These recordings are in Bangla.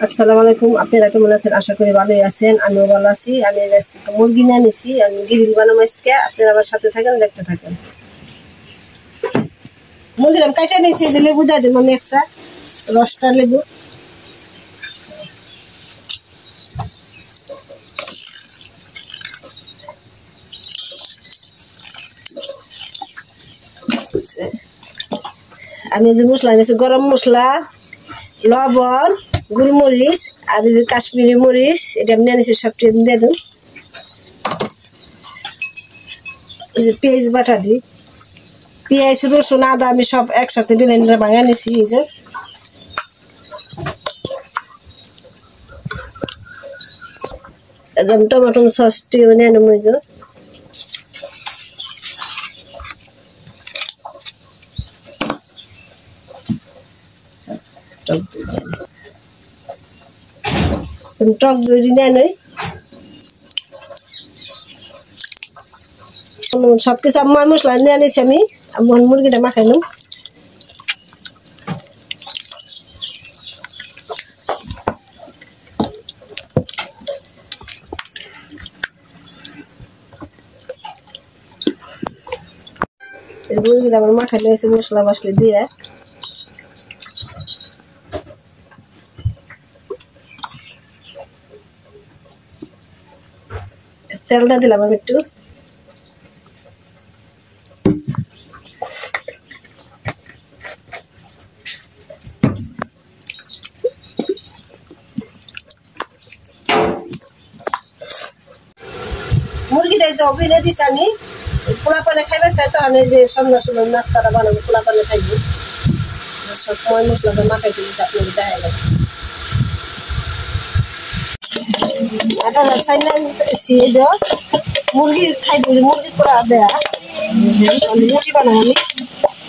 আসসালামু আলাইকুম। আপনারা কেমন আছেন? আশা করি ভালোই আছেন। আমিও ভালো আছি। আমি আজকে মুরগি নিয়ে নিছি, আমি গ্রিল বানাবো আজকে। আপনারা আমার সাথে থাকেন, দেখতে থাকেন। মুরগির আমি কাটা নিয়েছি, যে লেবু দিয়ে দেবো আমি একটা, রসটা লেবু। আমি যে মশলা নিয়েছি, গরম মশলা, লবণ, গোলমরিচ আর এই যে কাশ্মীরি মরিচ, এটা আমি নিয়ে নিয়েছি, সবটি দিয়ে দেন। এই যে পেঁয়াজ বাটা দিই, পেঁয়াজ রসুন আদা আমি সব একসাথে ব্লেন্ডারে ভাঙা নিয়েছি। এই যে একদম টমেটো সসটিও নিয়ে নেবো। এই যে টক দই নিয়ে নেই, সবকিছু আমার মশলা নিয়ে নিয়েছি আমি। মুরগিটা মাখাই নিলাম। মুরগিটা আমার মাখাই নিয়েছি মশলা মশলা দিয়ে। তেলটা দিলাম আমি একটু। মুরগিটা যে ওভেনে দিছি আমি, পোলা পানে খাইবার চাই, তখন এই যে সন্ধ্যা সময় নাস্তাটা বানাবো, পোলা পানে খাইবো। সব ময় মশলাটা মাখাই দিয়েছি, আপনাকে দেখা গেল। এটা চাইলাম মুরগি খাইবো, মুরগি পোড়া দেয়া রুটি বানাবো আমি।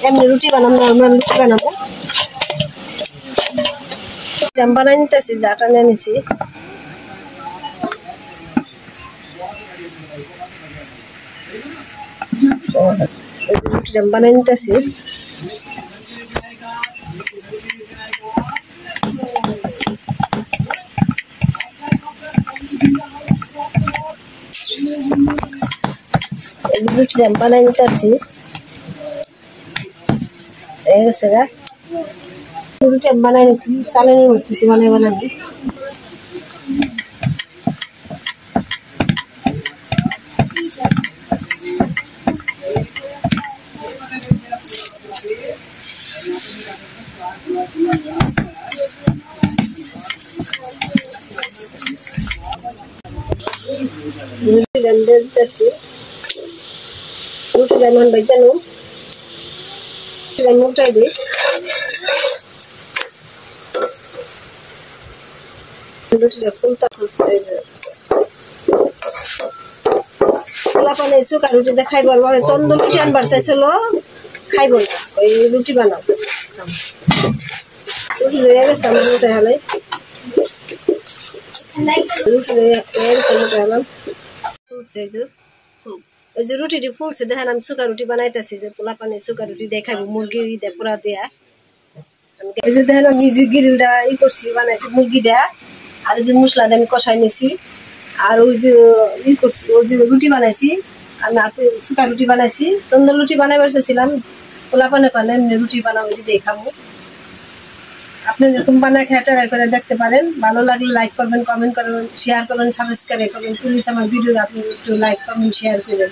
এমনি রুটি বানাবো, নর্মাল রুটি বানাবো। বানাই নিতেছি, যাটা নিয়ে নিছি। রুটিটা বানাই নিতেছি। রুটিটা বানাই নিতেছি, রুটি বানাই নিছি, চালানি করতেছি বানাই বানাবি। রুটি যেমন বেজানো মোটাই দিই। রুটিটা ফুলটা পোলা পানে শুকা রুটি দেখাইব, তন্দুর রুটি আনবার চাইছিল, খাইব না, ওই রুটি বানাও। রুটি লইয়া গেছে আমার মোটাই হলে, রুটি লইয়া গেছে মোটাই হলাম। ফুলছে এই যে রুটিটি ফুলছে, দেখেন আমি শুকা রুটি বানাইতেছি, যে পোলা পানে শুকা রুটি দেখাইবো মুরগির পোড়া দেয়া। এই যে দেখেন আমি যে গ্রিলটা করছি, বানাইছি মুরগি দেয়া, আর এই যে মশলাটা আমি কষাই নিছি। আর ওই যে করছি, ওই যে রুটি বানাইছি আমি, শুকা রুটি বানাইছি। তন্দুর রুটি বানাইবার চাইছিলাম, পোলা পানে পানে রুটি বানাবো, দিয়ে খাবো। আপনি যেরকম বানায় খেয়ে ট্রাই করে দেখতে পারেন। ভালো লাগলে লাইক করবেন, কমেন্ট করবেন, শেয়ার করবেন, সাবস্ক্রাইব করবেন। প্লিজ আমার ভিডিও আপনি একটু লাইক করবেন, শেয়ার করবেন।